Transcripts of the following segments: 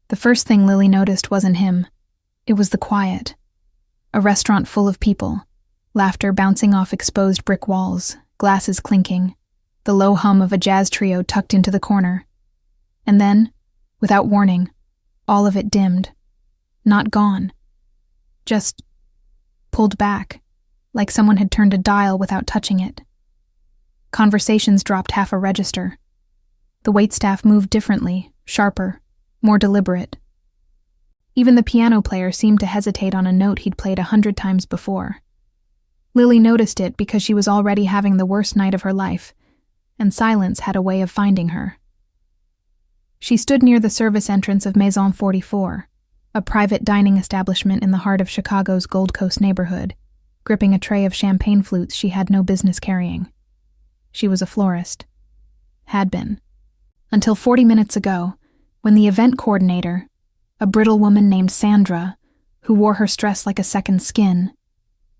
The first thing Lily noticed wasn't him. It was the quiet. A restaurant full of people, laughter bouncing off exposed brick walls, glasses clinking, the low hum of a jazz trio tucked into the corner. And then, without warning, all of it dimmed. Not gone. Just pulled back, like someone had turned a dial without touching it. Conversations dropped half a register. The waitstaff moved differently, sharper, more deliberate. Even the piano player seemed to hesitate on a note he'd played 100 times before. Lily noticed it because she was already having the worst night of her life, and silence had a way of finding her. She stood near the service entrance of Maison 44, a private dining establishment in the heart of Chicago's Gold Coast neighborhood, gripping a tray of champagne flutes she had no business carrying. She was a florist. Had been. Until 40 minutes ago, when the event coordinator, a brittle woman named Sandra, who wore her stress like a second skin,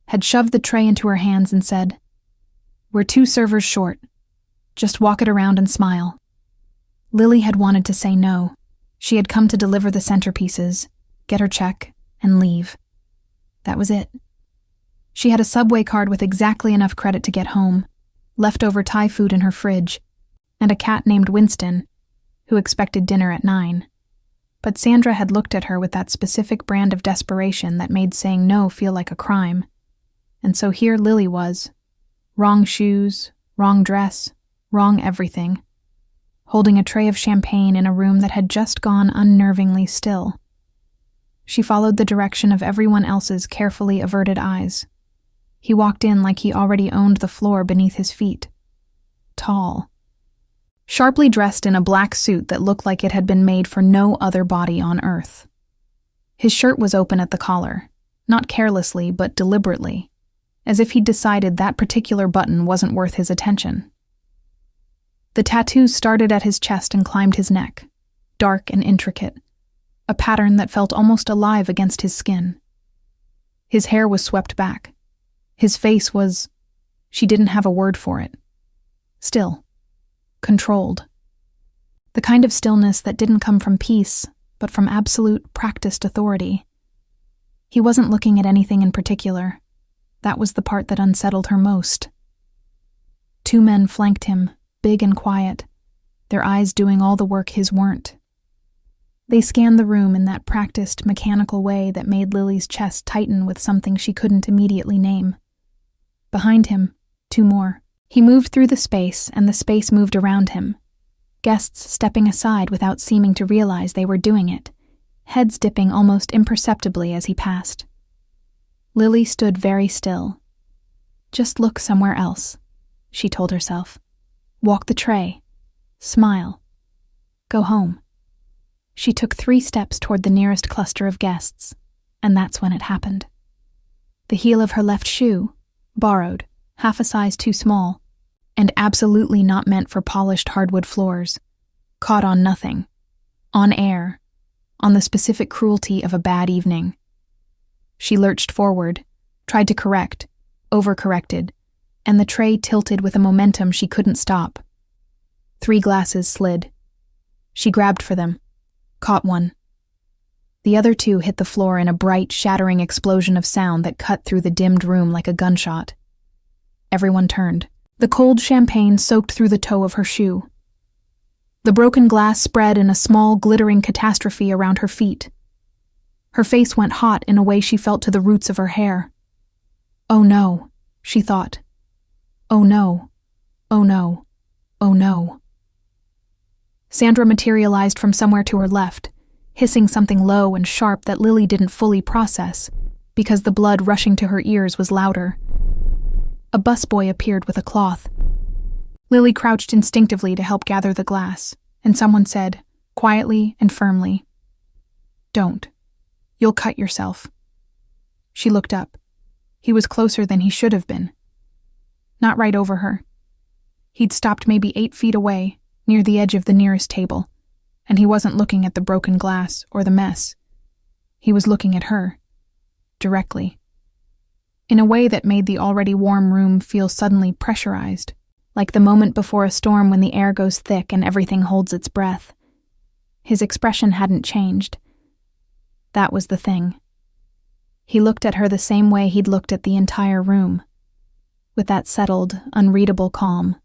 had shoved the tray into her hands and said, "We're 2 servers short. Just walk it around and smile." Lily had wanted to say no. She had come to deliver the centerpieces, get her check, and leave. That was it. She had a Subway card with exactly enough credit to get home, leftover Thai food in her fridge, and a cat named Winston, who expected dinner at 9. But Sandra had looked at her with that specific brand of desperation that made saying no feel like a crime. And so here Lily was. Wrong shoes, wrong dress, wrong everything. Holding a tray of champagne in a room that had just gone unnervingly still. She followed the direction of everyone else's carefully averted eyes. He walked in like he already owned the floor beneath his feet. Tall. Sharply dressed in a black suit that looked like it had been made for no other body on earth. His shirt was open at the collar, not carelessly but deliberately, as if he'd decided that particular button wasn't worth his attention. The tattoos started at his chest and climbed his neck, dark and intricate, a pattern that felt almost alive against his skin. His hair was swept back. His face was... she didn't have a word for it. Still. Controlled. The kind of stillness that didn't come from peace, but from absolute, practiced authority. He wasn't looking at anything in particular. That was the part that unsettled her most. 2 men flanked him, big and quiet, their eyes doing all the work his weren't. They scanned the room in that practiced, mechanical way that made Lily's chest tighten with something she couldn't immediately name. Behind him, 2 more. He moved through the space, and the space moved around him. Guests stepping aside without seeming to realize they were doing it, heads dipping almost imperceptibly as he passed. Lily stood very still. Just look somewhere else, she told herself. Walk the tray. Smile. Go home. She took 3 steps toward the nearest cluster of guests, and that's when it happened. The heel of her left shoe, borrowed, half a size too small, and absolutely not meant for polished hardwood floors, caught on nothing, on air, on the specific cruelty of a bad evening. She lurched forward, tried to correct, overcorrected, and the tray tilted with a momentum she couldn't stop. 3 glasses slid. She grabbed for them, caught one. The other 2 hit the floor in a bright, shattering explosion of sound that cut through the dimmed room like a gunshot. Everyone turned. The cold champagne soaked through the toe of her shoe. The broken glass spread in a small, glittering catastrophe around her feet. Her face went hot in a way she felt to the roots of her hair. Oh no, she thought. Oh no, oh no, oh no. Sandra materialized from somewhere to her left, hissing something low and sharp that Lily didn't fully process, because the blood rushing to her ears was louder. A busboy appeared with a cloth. Lily crouched instinctively to help gather the glass, and someone said, quietly and firmly, "Don't. You'll cut yourself." She looked up. He was closer than he should have been. Not right over her. He'd stopped maybe 8 feet away, near the edge of the nearest table, and he wasn't looking at the broken glass or the mess. He was looking at her. Directly. In a way that made the already warm room feel suddenly pressurized, like the moment before a storm when the air goes thick and everything holds its breath. His expression hadn't changed. That was the thing. He looked at her the same way he'd looked at the entire room, with that settled, unreadable calm,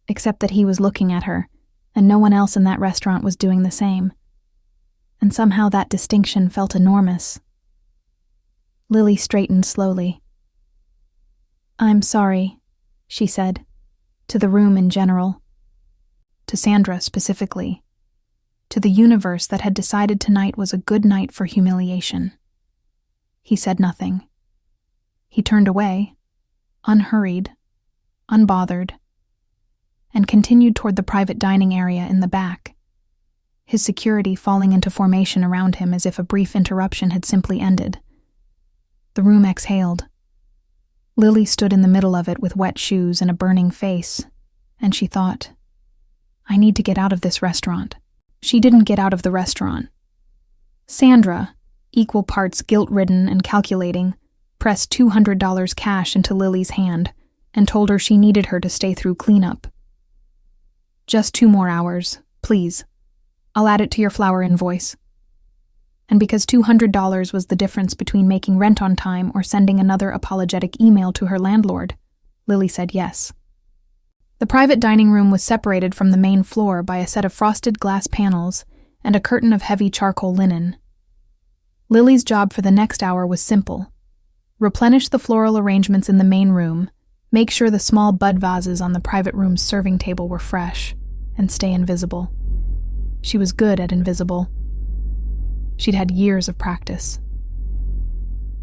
except that he was looking at her, and no one else in that restaurant was doing the same. And somehow that distinction felt enormous. Lily straightened slowly. "I'm sorry," she said, to the room in general, to Sandra specifically, to the universe that had decided tonight was a good night for humiliation. He said nothing. He turned away, unhurried, unbothered, and continued toward the private dining area in the back, his security falling into formation around him as if a brief interruption had simply ended. The room exhaled. Lily stood in the middle of it with wet shoes and a burning face, and she thought, "I need to get out of this restaurant." She didn't get out of the restaurant. Sandra, equal parts guilt-ridden and calculating, pressed $200 cash into Lily's hand and told her she needed her to stay through cleanup. "Just 2 more hours, please. I'll add it to your flower invoice." And because $200 was the difference between making rent on time or sending another apologetic email to her landlord, Lily said yes. The private dining room was separated from the main floor by a set of frosted glass panels and a curtain of heavy charcoal linen. Lily's job for the next hour was simple: replenish the floral arrangements in the main room, make sure the small bud vases on the private room's serving table were fresh, and stay invisible. She was good at invisible. She'd had years of practice.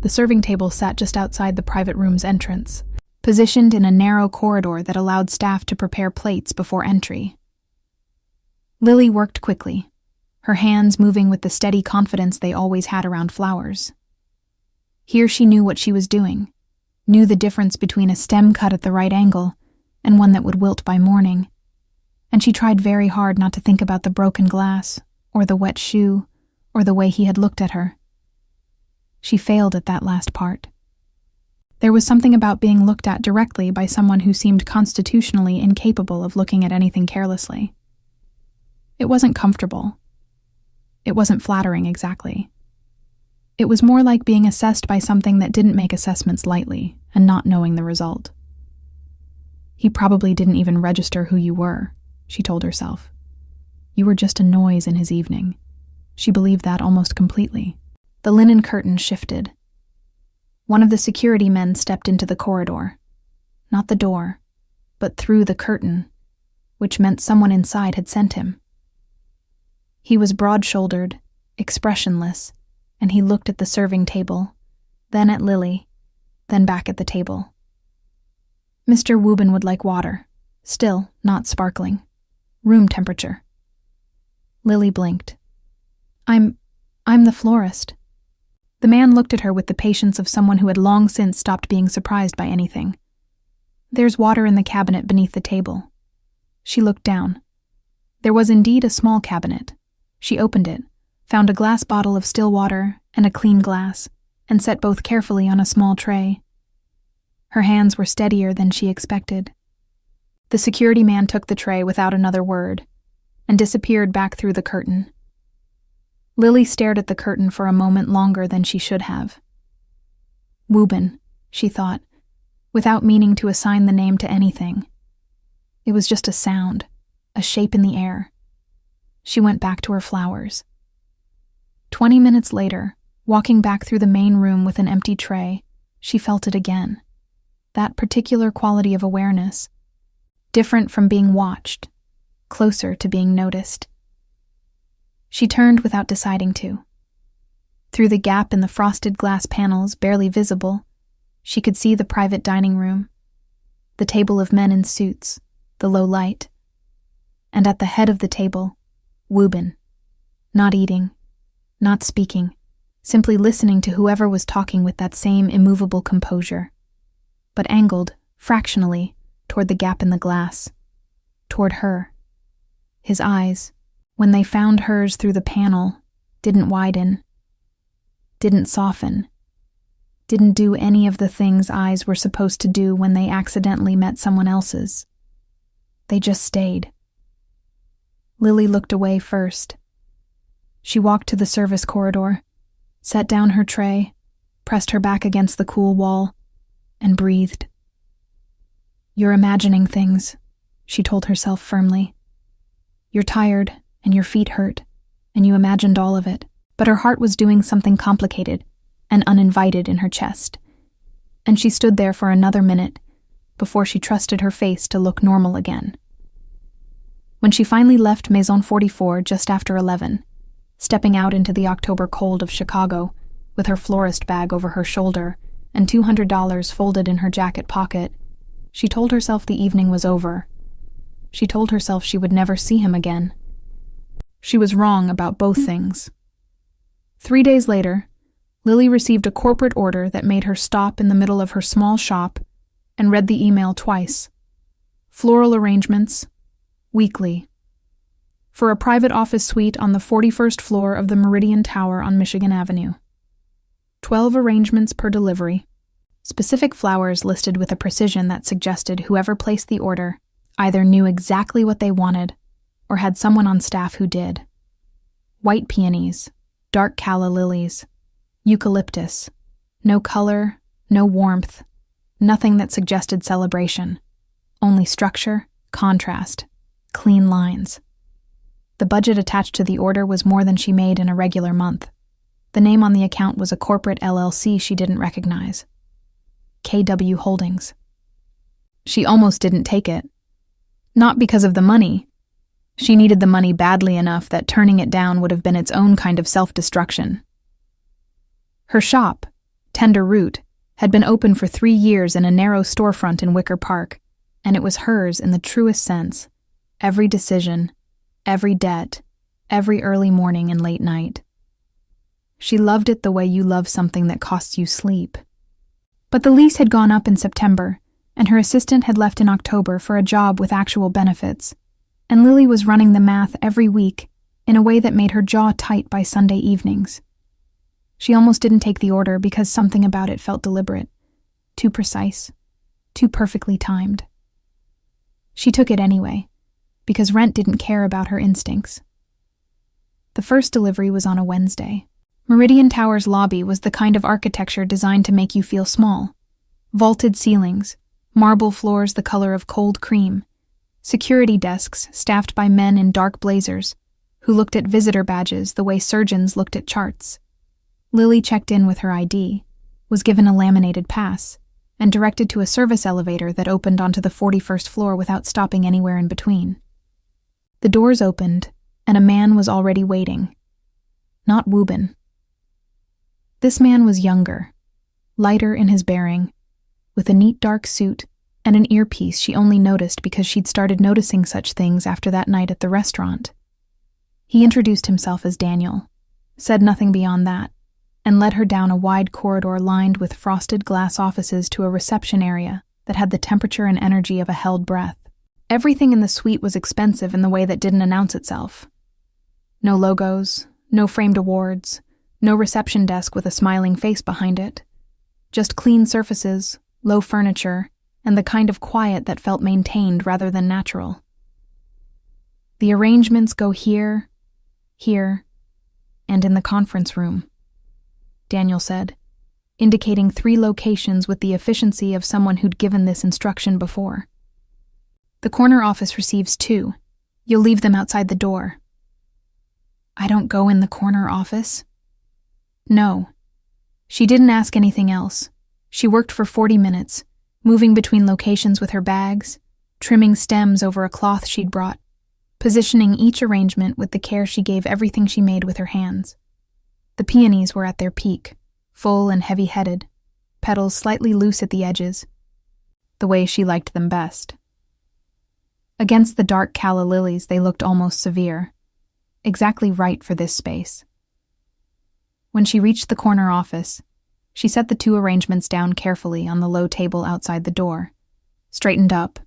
The serving table sat just outside the private room's entrance, positioned in a narrow corridor that allowed staff to prepare plates before entry. Lily worked quickly, her hands moving with the steady confidence they always had around flowers. Here she knew what she was doing, knew the difference between a stem cut at the right angle and one that would wilt by morning, and she tried very hard not to think about the broken glass, or the wet shoe, or the way he had looked at her. She failed at that last part. There was something about being looked at directly by someone who seemed constitutionally incapable of looking at anything carelessly. It wasn't comfortable. It wasn't flattering exactly. It was more like being assessed by something that didn't make assessments lightly and not knowing the result. "He probably didn't even register who you were," she told herself. "You were just a noise in his evening." She believed that almost completely. The linen curtain shifted. One of the security men stepped into the corridor. Not the door, but through the curtain, which meant someone inside had sent him. He was broad-shouldered, expressionless, and he looked at the serving table, then at Lily, then back at the table. Mr. Woobin would like water, still not sparkling, room temperature. Lily blinked. I'm the florist." The man looked at her with the patience of someone who had long since stopped being surprised by anything. "There's water in the cabinet beneath the table." She looked down. There was indeed a small cabinet. She opened it, found a glass bottle of still water and a clean glass, and set both carefully on a small tray. Her hands were steadier than she expected. The security man took the tray without another word, and disappeared back through the curtain. Lily stared at the curtain for a moment longer than she should have. Woobin, she thought, without meaning to assign the name to anything. It was just a sound, a shape in the air. She went back to her flowers. 20 minutes later, walking back through the main room with an empty tray, she felt it again. That particular quality of awareness, different from being watched, closer to being noticed. She turned without deciding to. Through the gap in the frosted glass panels, barely visible, she could see the private dining room, the table of men in suits, the low light, and at the head of the table, Woobin, not eating, not speaking, simply listening to whoever was talking with that same immovable composure, but angled, fractionally, toward the gap in the glass, toward her. His eyes, when they found hers through the panel, didn't widen, didn't soften, didn't do any of the things eyes were supposed to do when they accidentally met someone else's. They just stayed. Lily looked away first, She walked to the service corridor, set down her tray, pressed her back against the cool wall, and breathed. "You're imagining things," she told herself firmly. "You're tired, and your feet hurt, and you imagined all of it." But her heart was doing something complicated and uninvited in her chest, and she stood there for another minute before she trusted her face to look normal again. When she finally left Maison 44 just after 11, stepping out into the October cold of Chicago with her florist bag over her shoulder and $200 folded in her jacket pocket, she told herself the evening was over. She told herself she would never see him again. She was wrong about both things. 3 days later, Lily received a corporate order that made her stop in the middle of her small shop and read the email twice. Floral arrangements, weekly. For a private office suite on the 41st floor of the Meridian Tower on Michigan Avenue. 12 arrangements per delivery. Specific flowers listed with a precision that suggested whoever placed the order either knew exactly what they wanted or had someone on staff who did. White peonies, dark calla lilies, eucalyptus. No color, no warmth, nothing that suggested celebration. Only structure, contrast, clean lines. The budget attached to the order was more than she made in a regular month. The name on the account was a corporate LLC she didn't recognize. KW Holdings. She almost didn't take it. Not because of the money. She needed the money badly enough that turning it down would have been its own kind of self-destruction. Her shop, Tender Root, had been open for 3 years in a narrow storefront in Wicker Park, and it was hers in the truest sense. Every decision, every debt, every early morning and late night. She loved it the way you love something that costs you sleep. But the lease had gone up in September, and her assistant had left in October for a job with actual benefits, and Lily was running the math every week in a way that made her jaw tight by Sunday evenings. She almost didn't take the order because something about it felt deliberate, too precise, too perfectly timed. She took it anyway, because Rent didn't care about her instincts. The first delivery was on a Wednesday. Meridian Tower's lobby was the kind of architecture designed to make you feel small. Vaulted ceilings, marble floors the color of cold cream, security desks staffed by men in dark blazers who looked at visitor badges the way surgeons looked at charts. Lily checked in with her ID, was given a laminated pass, and directed to a service elevator that opened onto the 41st floor without stopping anywhere in between. The doors opened, and a man was already waiting. Not Woobin. This man was younger, lighter in his bearing, with a neat dark suit and an earpiece she only noticed because she'd started noticing such things after that night at the restaurant. He introduced himself as Daniel, said nothing beyond that, and led her down a wide corridor lined with frosted glass offices to a reception area that had the temperature and energy of a held breath. Everything in the suite was expensive in the way that didn't announce itself. No logos, no framed awards, no reception desk with a smiling face behind it. Just clean surfaces, low furniture, and the kind of quiet that felt maintained rather than natural. The arrangements go here, here, and in the conference room, Daniel said, indicating 3 locations with the efficiency of someone who'd given this instruction before. The corner office receives 2. You'll leave them outside the door. I don't go in the corner office? No. She didn't ask anything else. She worked for 40 minutes, moving between locations with her bags, trimming stems over a cloth she'd brought, positioning each arrangement with the care she gave everything she made with her hands. The peonies were at their peak, full and heavy-headed, petals slightly loose at the edges, the way she liked them best. Against the dark calla lilies, they looked almost severe, exactly right for this space. When she reached the corner office, she set the 2 arrangements down carefully on the low table outside the door, straightened up,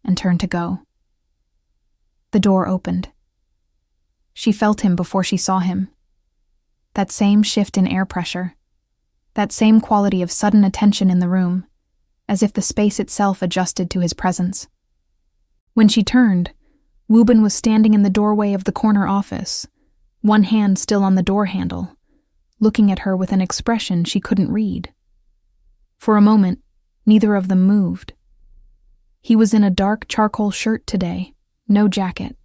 and turned to go. The door opened. She felt him before she saw him. That same shift in air pressure, that same quality of sudden attention in the room, as if the space itself adjusted to his presence. When she turned, Woobin was standing in the doorway of the corner office, one hand still on the door handle, looking at her with an expression she couldn't read. For a moment, neither of them moved. He was in a dark charcoal shirt today, no jacket,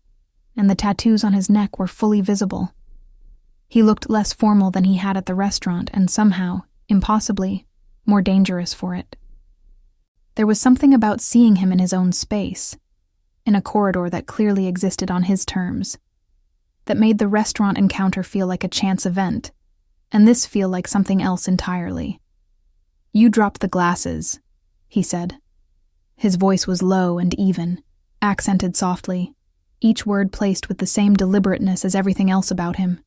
and the tattoos on his neck were fully visible. He looked less formal than he had at the restaurant and somehow, impossibly, more dangerous for it. There was something about seeing him in his own space, in a corridor that clearly existed on his terms, that made the restaurant encounter feel like a chance event, and this feel like something else entirely. "You dropped the glasses," he said. His voice was low and even, accented softly, each word placed with the same deliberateness as everything else about him.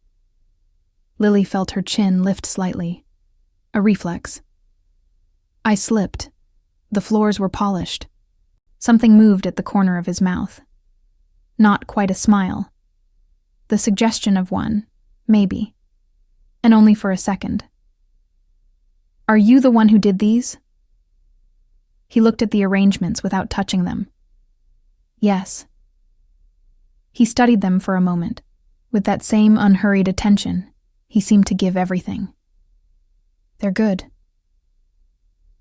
Lily felt her chin lift slightly. A reflex. "I slipped. The floors were polished." Something moved at the corner of his mouth. Not quite a smile. The suggestion of one, maybe. And only for a second. "Are you the one who did these?" He looked at the arrangements without touching them. "Yes." He studied them for a moment. With that same unhurried attention, he seemed to give everything. "They're good."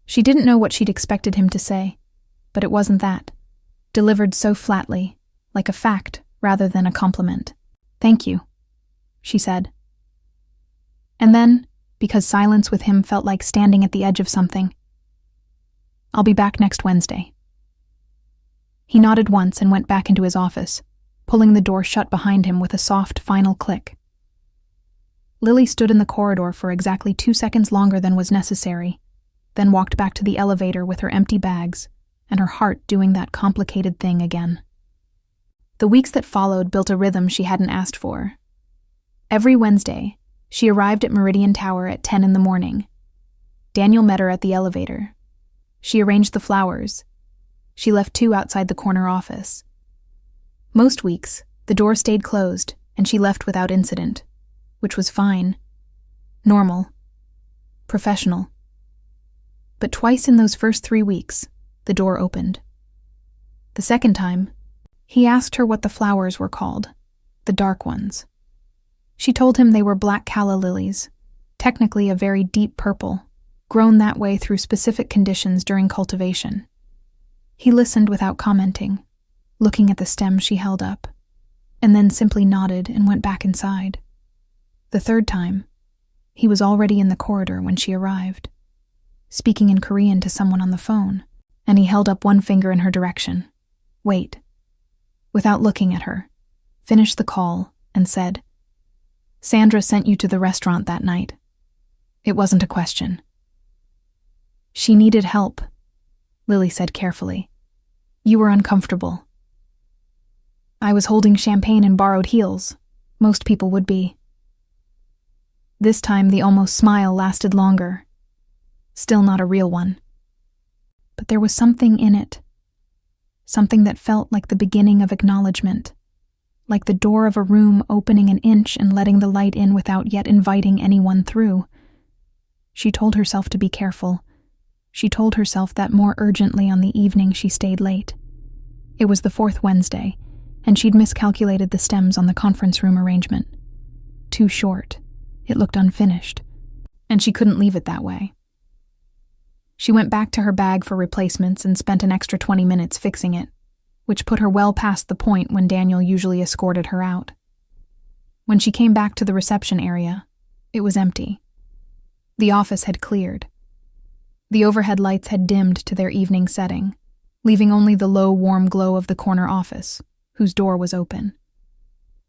She didn't know what she'd expected him to say, but it wasn't that. Delivered so flatly, like a fact rather than a compliment. "Thank you," she said. And then, because silence with him felt like standing at the edge of something, "I'll be back next Wednesday." He nodded once and went back into his office, pulling the door shut behind him with a soft final click. Lily stood in the corridor for exactly 2 seconds longer than was necessary, then walked back to the elevator with her empty bags and her heart doing that complicated thing again. The weeks that followed built a rhythm she hadn't asked for. Every Wednesday, she arrived at Meridian Tower at 10 in the morning. Daniel met her at the elevator. She arranged the flowers. She left 2 outside the corner office. Most weeks, the door stayed closed and she left without incident, which was fine, normal, professional. But twice in those first 3 weeks, the door opened. The second time, he asked her what the flowers were called, the dark ones. She told him they were black calla lilies, technically a very deep purple, grown that way through specific conditions during cultivation. He listened without commenting, looking at the stem she held up, and then simply nodded and went back inside. The third time, he was already in the corridor when she arrived, speaking in Korean to someone on the phone, and he held up one finger in her direction. "Wait." Without looking at her, finished the call and said, "Sandra sent you to the restaurant that night." It wasn't a question. "She needed help," Lily said carefully. "You were uncomfortable." "I was holding champagne in borrowed heels. Most people would be." This time the almost smile lasted longer. Still not a real one. But there was something in it. Something that felt like the beginning of acknowledgement. Like the door of a room opening an inch and letting the light in without yet inviting anyone through. She told herself to be careful. She told herself that more urgently on the evening she stayed late. It was the 4th Wednesday, and she'd miscalculated the stems on the conference room arrangement. Too short. It looked unfinished, and she couldn't leave it that way. She went back to her bag for replacements and spent an extra 20 minutes fixing it, which put her well past the point when Daniel usually escorted her out. When she came back to the reception area, it was empty. The office had cleared. The overhead lights had dimmed to their evening setting, leaving only the low, warm glow of the corner office, whose door was open.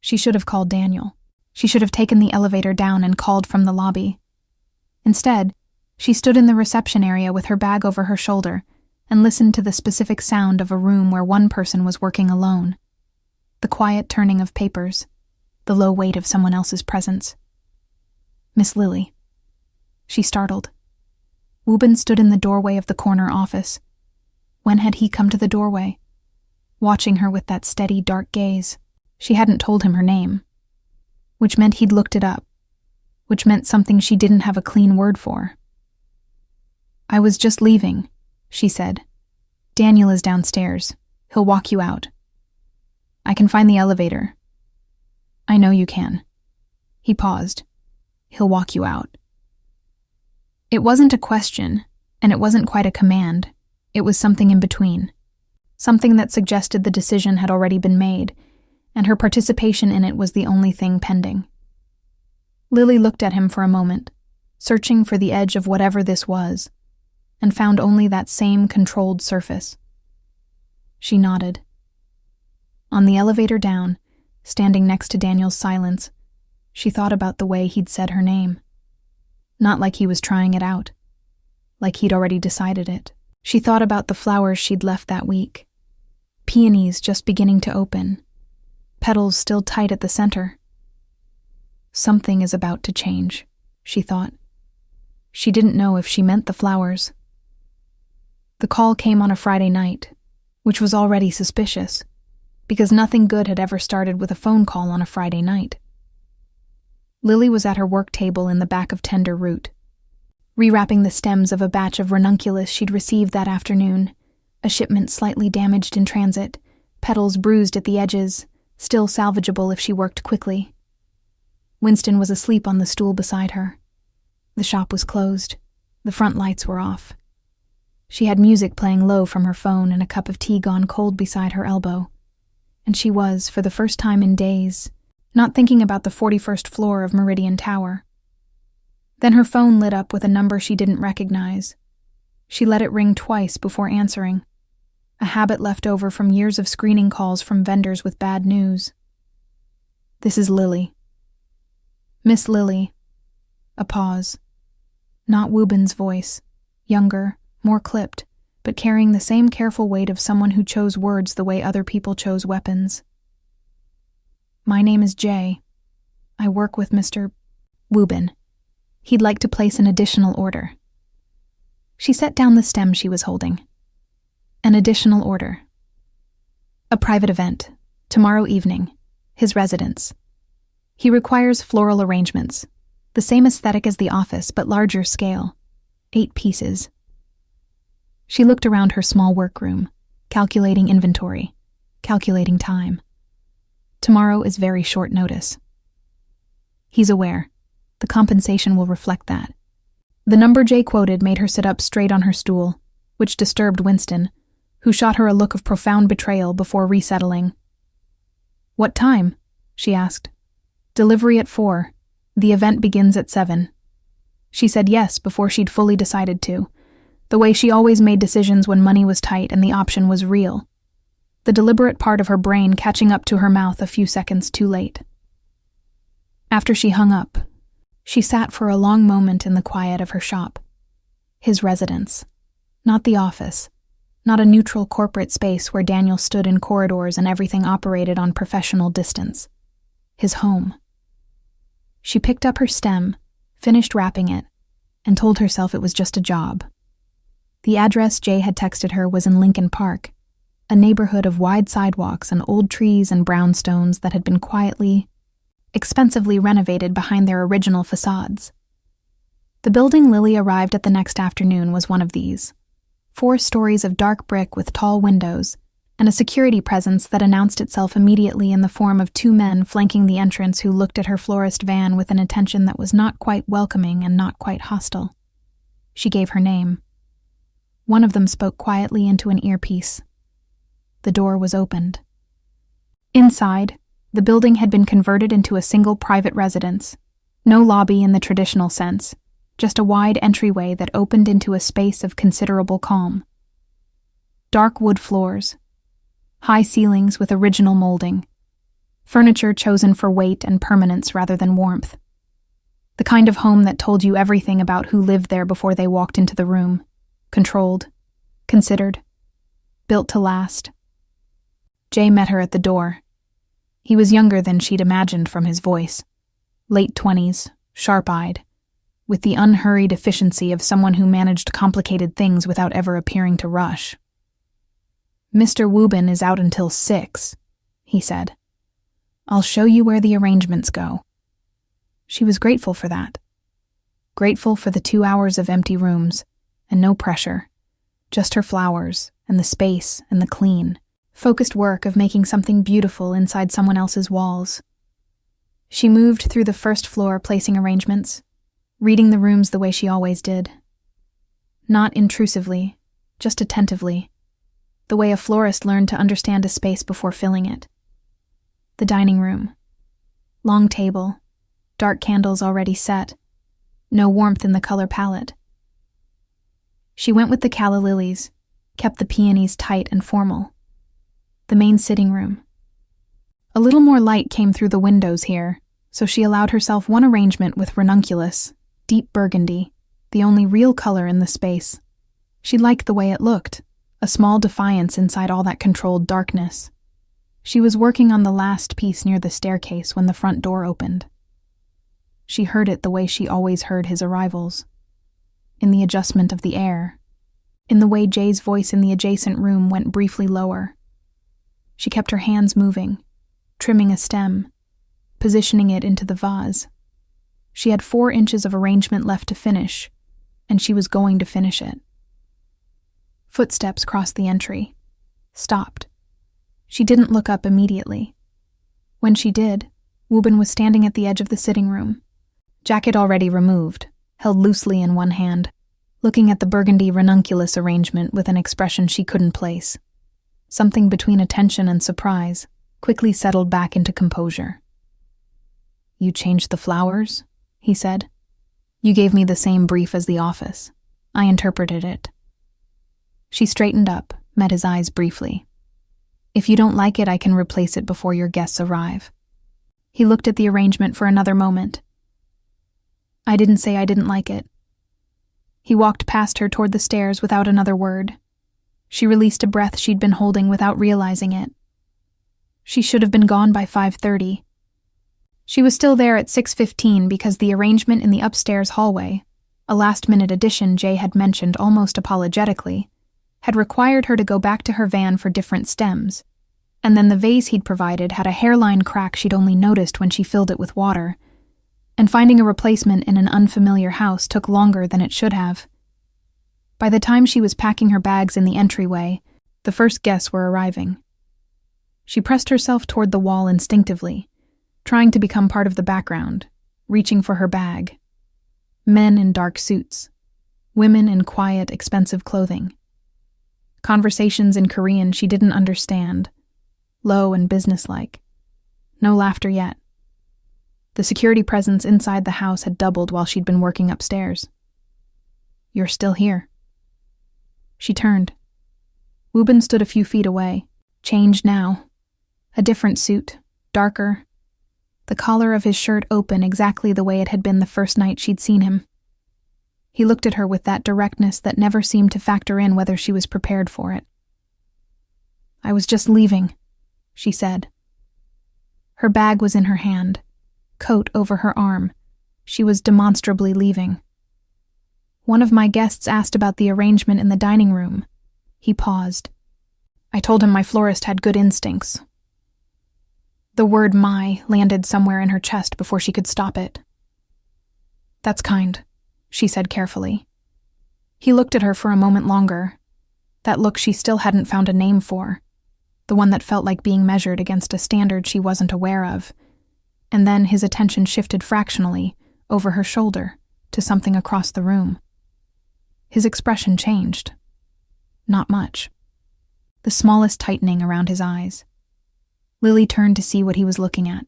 She should have called Daniel. She should have taken the elevator down and called from the lobby. Instead, she stood in the reception area with her bag over her shoulder and listened to the specific sound of a room where one person was working alone. The quiet turning of papers, the low weight of someone else's presence. Miss Lily. She startled. Wubin stood in the doorway of the corner office. When had he come to the doorway? Watching her with that steady, dark gaze. She hadn't told him her name, which meant he'd looked it up, which meant something she didn't have a clean word for. "I was just leaving," she said. "Daniel is downstairs. He'll walk you out." "I can find the elevator." "I know you can." He paused. He'll walk you out. It wasn't a question, and it wasn't quite a command. It was something in between. Something that suggested the decision had already been made, and her participation in it was the only thing pending. Lily looked at him for a moment, searching for the edge of whatever this was, and found only that same controlled surface. She nodded. On the elevator down, standing next to Daniel's silence, she thought about the way he'd said her name. Not like he was trying it out, like he'd already decided it. She thought about the flowers she'd left that week. Peonies just beginning to open, petals still tight at the center. Something is about to change, she thought. She didn't know if she meant the flowers. The call came on a Friday night, which was already suspicious, because nothing good had ever started with a phone call on a Friday night. Lily was at her work table in the back of Tender Root, rewrapping the stems of a batch of ranunculus she'd received that afternoon, a shipment slightly damaged in transit, petals bruised at the edges, still salvageable if she worked quickly. Winston was asleep on the stool beside her. The shop was closed. The front lights were off. She had music playing low from her phone and a cup of tea gone cold beside her elbow. And she was, for the first time in days, not thinking about the 41st floor of Meridian Tower. Then her phone lit up with a number she didn't recognize. She let it ring twice before answering, a habit left over from years of screening calls from vendors with bad news. "This is Lily." "Miss Lily." A pause. Not Woobin's voice, younger, more clipped, but carrying the same careful weight of someone who chose words the way other people chose weapons. "My name is Jay. I work with Mr. Woobin. He'd like to place an additional order." She set down the stem she was holding. "An additional order. A private event, tomorrow evening, his residence. He requires floral arrangements, the same aesthetic as the office, but larger scale. 8 pieces. She looked around her small workroom, calculating inventory, calculating time. Tomorrow is very short notice. He's aware. The compensation will reflect that. The number Jay quoted made her sit up straight on her stool, which disturbed Winston, who shot her a look of profound betrayal before resettling. "What time?" she asked. "Delivery at 4. The event begins at 7. She said yes before she'd fully decided to, the way she always made decisions when money was tight and the option was real. The deliberate part of her brain catching up to her mouth a few seconds too late. After she hung up, she sat for a long moment in the quiet of her shop. His residence. Not the office. Not a neutral corporate space where Daniel stood in corridors and everything operated on professional distance. His home. She picked up her stem, finished wrapping it, and told herself it was just a job. The address Jay had texted her was in Lincoln Park, a neighborhood of wide sidewalks and old trees and brownstones that had been quietly, expensively renovated behind their original facades. The building Lily arrived at the next afternoon was one of these. 4 stories of dark brick with tall windows, and a security presence that announced itself immediately in the form of 2 men flanking the entrance who looked at her florist van with an attention that was not quite welcoming and not quite hostile. She gave her name. One of them spoke quietly into an earpiece. The door was opened. Inside, the building had been converted into a single private residence. No lobby in the traditional sense, just a wide entryway that opened into a space of considerable calm. Dark wood floors, high ceilings with original molding, furniture chosen for weight and permanence rather than warmth. The kind of home that told you everything about who lived there before they walked into the room. Controlled, considered, built to last. Jay met her at the door. He was younger than she'd imagined from his voice. Late 20s, sharp-eyed, with the unhurried efficiency of someone who managed complicated things without ever appearing to rush. "Mr. Woobin is out until 6, he said. "I'll show you where the arrangements go." She was grateful for that. Grateful for the 2 hours of empty rooms, and no pressure, just her flowers, and the space, and the clean, focused work of making something beautiful inside someone else's walls. She moved through the first floor, placing arrangements, reading the rooms the way she always did. Not intrusively, just attentively, the way a florist learned to understand a space before filling it. The dining room. Long table, dark candles already set, no warmth in the color palette. She went with the calla lilies, kept the peonies tight and formal. The main sitting room. A little more light came through the windows here, so she allowed herself one arrangement with ranunculus, deep burgundy, the only real color in the space. She liked the way it looked, a small defiance inside all that controlled darkness. She was working on the last piece near the staircase when the front door opened. She heard it the way she always heard his arrivals. In the adjustment of the air, in the way Jay's voice in the adjacent room went briefly lower. She kept her hands moving, trimming a stem, positioning it into the vase. She had 4 inches of arrangement left to finish, and she was going to finish it. Footsteps crossed the entry, stopped. She didn't look up immediately. When she did, Woobin was standing at the edge of the sitting room, jacket already removed, held loosely in one hand, looking at the burgundy ranunculus arrangement with an expression she couldn't place. Something between attention and surprise quickly settled back into composure. "You changed the flowers?" he said. "You gave me the same brief as the office. I interpreted it." She straightened up, met his eyes briefly. "If you don't like it, I can replace it before your guests arrive." He looked at the arrangement for another moment. "I didn't say I didn't like it." He walked past her toward the stairs without another word. She released a breath she'd been holding without realizing it. She should have been gone by 5:30. She was still there at 6:15 because the arrangement in the upstairs hallway, a last-minute addition Jay had mentioned almost apologetically, had required her to go back to her van for different stems, and then the vase he'd provided had a hairline crack she'd only noticed when she filled it with water, and finding a replacement in an unfamiliar house took longer than it should have. By the time she was packing her bags in the entryway, the first guests were arriving. She pressed herself toward the wall instinctively, trying to become part of the background, reaching for her bag. Men in dark suits, women in quiet, expensive clothing. Conversations in Korean she didn't understand, low and businesslike. No laughter yet. The security presence inside the house had doubled while she'd been working upstairs. "You're still here." She turned. Woobin stood a few feet away, changed now. A different suit, darker. The collar of his shirt open exactly the way it had been the first night she'd seen him. He looked at her with that directness that never seemed to factor in whether she was prepared for it. "I was just leaving," she said. Her bag was in her hand, coat over her arm. She was demonstrably leaving. "One of my guests asked about the arrangement in the dining room." He paused. "I told him my florist had good instincts." The word "my" landed somewhere in her chest before she could stop it. "That's kind," she said carefully. He looked at her for a moment longer, that look she still hadn't found a name for, the one that felt like being measured against a standard she wasn't aware of, and then his attention shifted fractionally, over her shoulder, to something across the room. His expression changed. Not much. The smallest tightening around his eyes. Lily turned to see what he was looking at.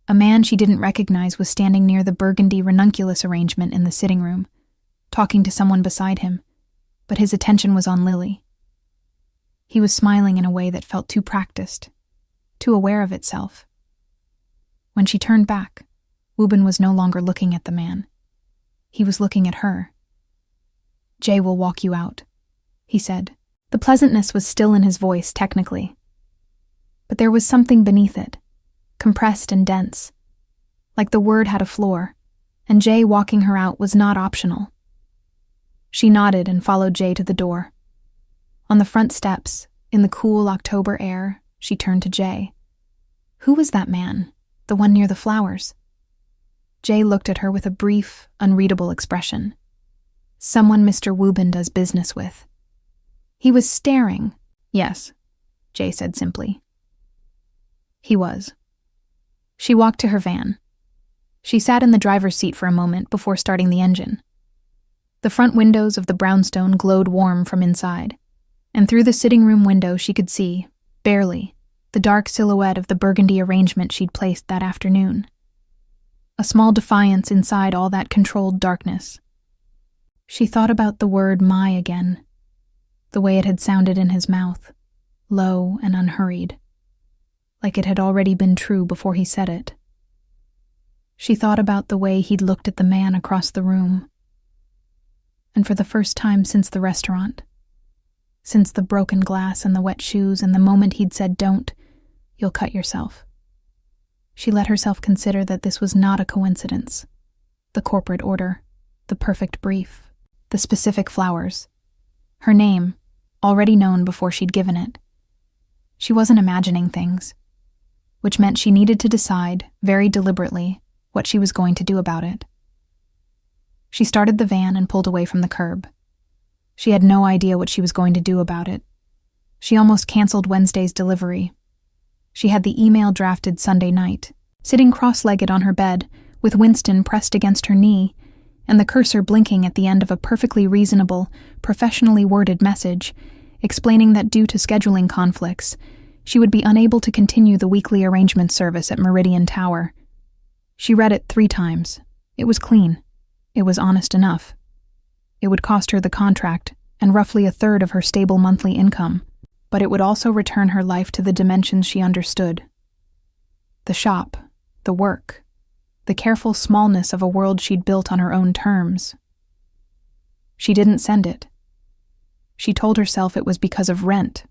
A man she didn't recognize was standing near the burgundy ranunculus arrangement in the sitting room, talking to someone beside him, but his attention was on Lily. He was smiling in a way that felt too practiced, too aware of itself. When she turned back, Woobin was no longer looking at the man. He was looking at her. "Jay will walk you out," he said. The pleasantness was still in his voice, technically. But there was something beneath it, compressed and dense, like the word had a floor, and Jay walking her out was not optional. She nodded and followed Jay to the door. On the front steps, in the cool October air, she turned to Jay. Who was that man, the one near the flowers? Jay looked at her with a brief, unreadable expression. Someone Mr. Woobin does business with. He was staring. "Yes," Jay said simply. He was. She walked to her van. She sat in the driver's seat for a moment before starting the engine. The front windows of the brownstone glowed warm from inside, and through the sitting room window she could see, barely, the dark silhouette of the burgundy arrangement she'd placed that afternoon. A small defiance inside all that controlled darkness. She thought about the word "my" again, the way it had sounded in his mouth, low and unhurried, like it had already been true before he said it. She thought about the way he'd looked at the man across the room, and for the first time since the restaurant, since the broken glass and the wet shoes and the moment he'd said, "Don't, you'll cut yourself," she let herself consider that this was not a coincidence. The corporate order, the perfect brief, the specific flowers, her name, already known before she'd given it. She wasn't imagining things, which meant she needed to decide, very deliberately, what she was going to do about it. She started the van and pulled away from the curb. She had no idea what she was going to do about it. She almost canceled Wednesday's delivery. She had the email drafted Sunday night, sitting cross-legged on her bed, with Winston pressed against her knee, and the cursor blinking at the end of a perfectly reasonable, professionally worded message, explaining that due to scheduling conflicts, she would be unable to continue the weekly arrangement service at Meridian Tower. She read it 3 times. It was clean. It was honest enough. It would cost her the contract and roughly 1/3 of her stable monthly income, but it would also return her life to the dimensions she understood. The shop, the work, the careful smallness of a world she'd built on her own terms. She didn't send it. She told herself it was because of rent.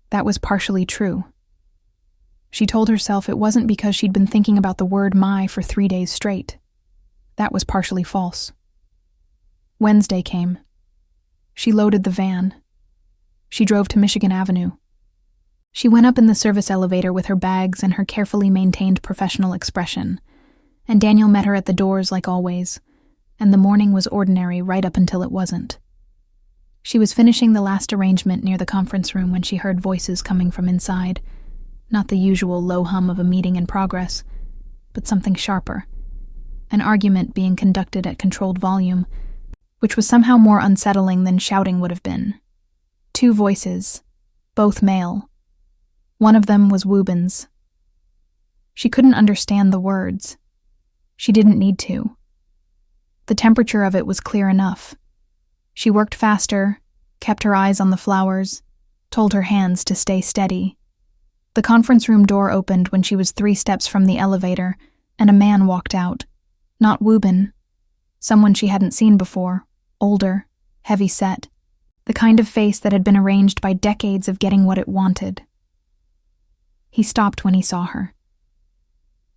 That was partially true. She told herself it wasn't because she'd been thinking about the word "my" for 3 days straight. That was partially false. Wednesday came. She loaded the van. She drove to Michigan Avenue. She went up in the service elevator with her bags and her carefully maintained professional expression, and Daniel met her at the doors like always, and the morning was ordinary right up until it wasn't. She was finishing the last arrangement near the conference room when she heard voices coming from inside, not the usual low hum of a meeting in progress, but something sharper, an argument being conducted at controlled volume, which was somehow more unsettling than shouting would have been. 2 voices, both male. One of them was Woobin's. She couldn't understand the words. She didn't need to. The temperature of it was clear enough. She worked faster, kept her eyes on the flowers, told her hands to stay steady. The conference room door opened when she was 3 steps from the elevator, and a man walked out. Not Woobin. Someone she hadn't seen before, older, heavy-set, the kind of face that had been arranged by decades of getting what it wanted. He stopped when he saw her.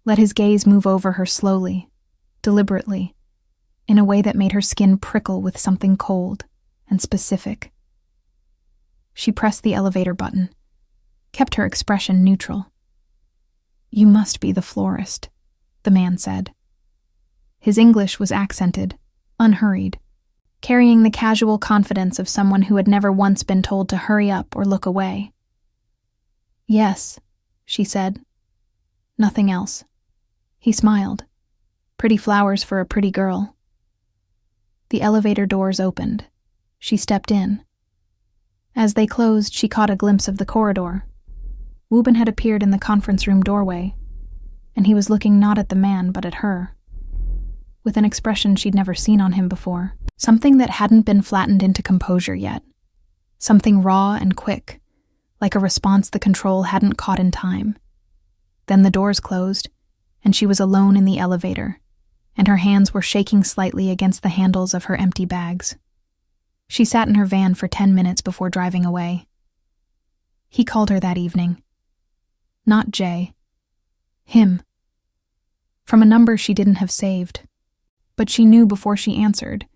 Let his gaze move over her slowly, deliberately, in a way that made her skin prickle with something cold and specific. She pressed the elevator button, kept her expression neutral. "You must be the florist," the man said. His English was accented, unhurried, carrying the casual confidence of someone who had never once been told to hurry up or look away. "Yes," she said. Nothing else. He smiled. Pretty flowers for a pretty girl. The elevator doors opened. She stepped in. As they closed, she caught a glimpse of the corridor. Woobin had appeared in the conference room doorway, and he was looking not at the man but at her, with an expression she'd never seen on him before, something that hadn't been flattened into composure yet, something raw and quick, like a response the control hadn't caught in time. Then the doors closed, and she was alone in the elevator, and her hands were shaking slightly against the handles of her empty bags. She sat in her van for 10 minutes before driving away. He called her that evening. Not Jay. Him. From a number she didn't have saved. But she knew before she answered.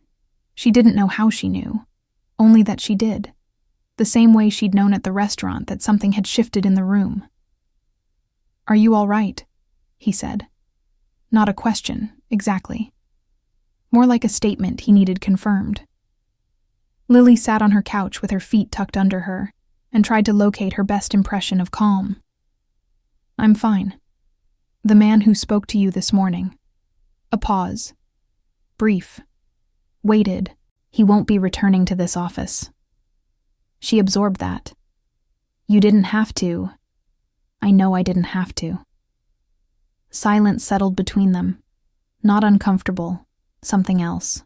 She didn't know how she knew, only that she did, the same way she'd known at the restaurant that something had shifted in the room. "Are you all right?" he said. Not a question, exactly. More like a statement he needed confirmed. Lily sat on her couch with her feet tucked under her and tried to locate her best impression of calm. "I'm fine." "The man who spoke to you this morning." A pause. Brief. Waited. "He won't be returning to this office." She absorbed that. "You didn't have to." "I know I didn't have to." Silence settled between them. Not uncomfortable, something else.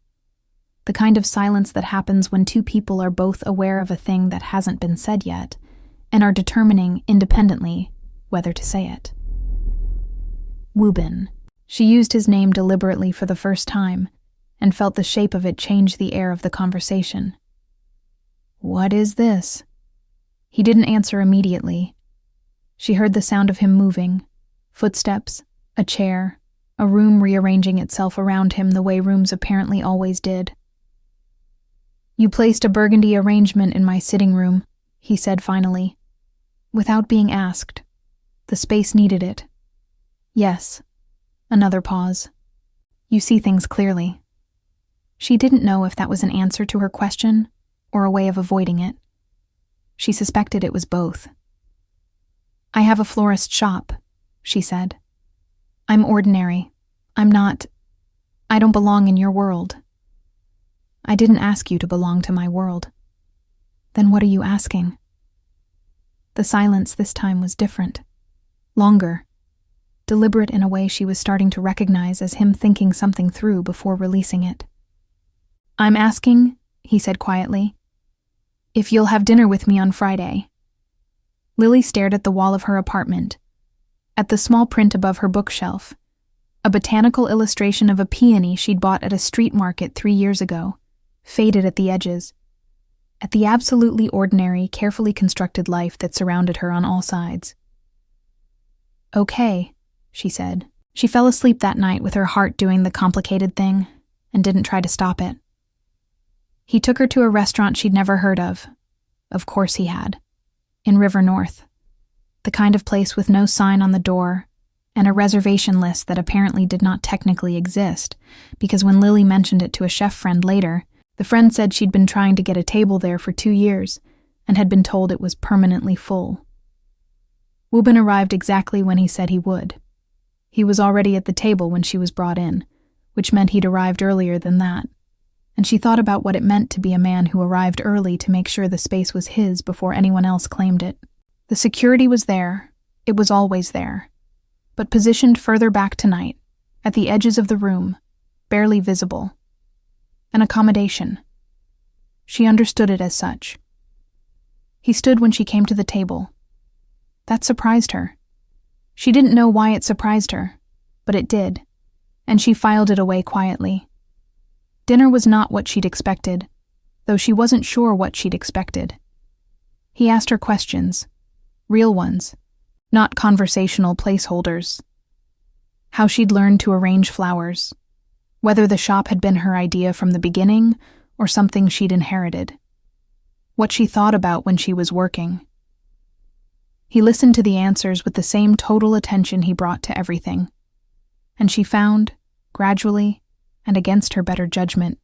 The kind of silence that happens when two people are both aware of a thing that hasn't been said yet, and are determining independently whether to say it. Woobin. She used his name deliberately for the first time, and felt the shape of it change the air of the conversation. "What is this?" He didn't answer immediately. She heard the sound of him moving, footsteps, a chair, a room rearranging itself around him the way rooms apparently always did. "You placed a burgundy arrangement in my sitting room," he said finally. Without being asked. The space needed it. "Yes." Another pause. "You see things clearly." She didn't know if that was an answer to her question or a way of avoiding it. She suspected it was both. "I have a florist shop," she said. "I'm ordinary. I don't belong in your world." "I didn't ask you to belong to my world." "Then what are you asking?" The silence this time was different. Longer. Deliberate in a way she was starting to recognize as him thinking something through before releasing it. "I'm asking," he said quietly, "if you'll have dinner with me on Friday." Lily stared at the wall of her apartment, at the small print above her bookshelf, a botanical illustration of a peony she'd bought at a street market 3 years ago, faded at the edges, at the absolutely ordinary, carefully constructed life that surrounded her on all sides. "Okay," she said. She fell asleep that night with her heart doing the complicated thing, and didn't try to stop it. He took her to a restaurant she'd never heard of. Of course he had. In River North. The kind of place with no sign on the door, and a reservation list that apparently did not technically exist, because when Lily mentioned it to a chef friend later, the friend said she'd been trying to get a table there for 2 years, and had been told it was permanently full. Woobin arrived exactly when he said he would. He was already at the table when she was brought in, which meant he'd arrived earlier than that, and she thought about what it meant to be a man who arrived early to make sure the space was his before anyone else claimed it. The security was there, it was always there, but positioned further back tonight, at the edges of the room, barely visible. An accommodation. She understood it as such. He stood when she came to the table. That surprised her. She didn't know why it surprised her, but it did, and she filed it away quietly. Dinner was not what she'd expected, though she wasn't sure what she'd expected. He asked her questions, real ones, not conversational placeholders. How she'd learned to arrange flowers, whether the shop had been her idea from the beginning or something she'd inherited, what she thought about when she was working. He listened to the answers with the same total attention he brought to everything, and she found, gradually, and against her better judgment,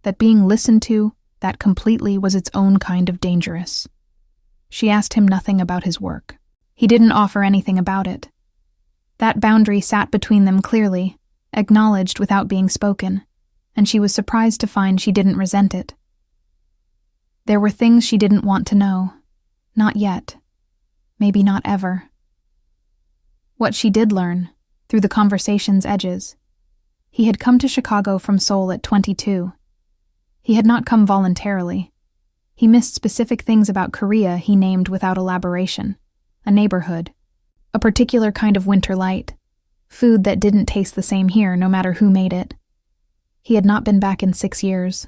that being listened to that completely was its own kind of dangerous. She asked him nothing about his work. He didn't offer anything about it. That boundary sat between them clearly, acknowledged without being spoken, and she was surprised to find she didn't resent it. There were things she didn't want to know. Not yet. Maybe not ever. What she did learn, through the conversation's edges. He had come to Chicago from Seoul at 22. He had not come voluntarily. He missed specific things about Korea he named without elaboration. A neighborhood. A particular kind of winter light. Food that didn't taste the same here no matter who made it. He had not been back in 6 years.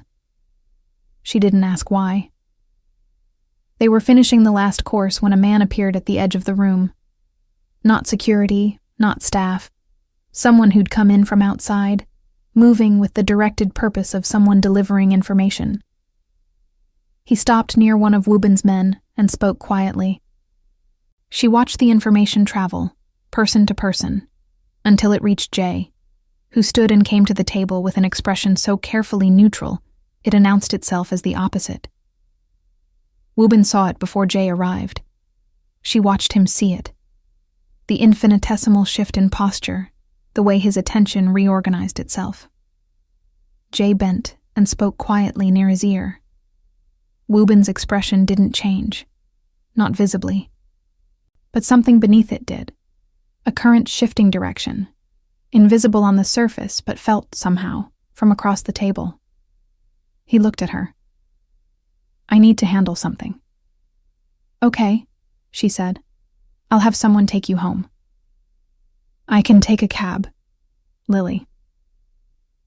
She didn't ask why. They were finishing the last course when a man appeared at the edge of the room. Not security, not staff. Someone who'd come in from outside, moving with the directed purpose of someone delivering information. He stopped near one of Woobin's men and spoke quietly. She watched the information travel, person to person, until it reached Jay, who stood and came to the table with an expression so carefully neutral it announced itself as the opposite. Woobin saw it before Jay arrived. She watched him see it. the infinitesimal shift in posture, the way his attention reorganized itself. Jay bent and spoke quietly near his ear. Wubin's expression didn't change, not visibly. But something beneath it did. A current shifting direction, invisible on the surface but felt, somehow, from across the table. He looked at her. "I need to handle something." "Okay," she said. "I'll have someone take you home." "I can take a cab." Lily.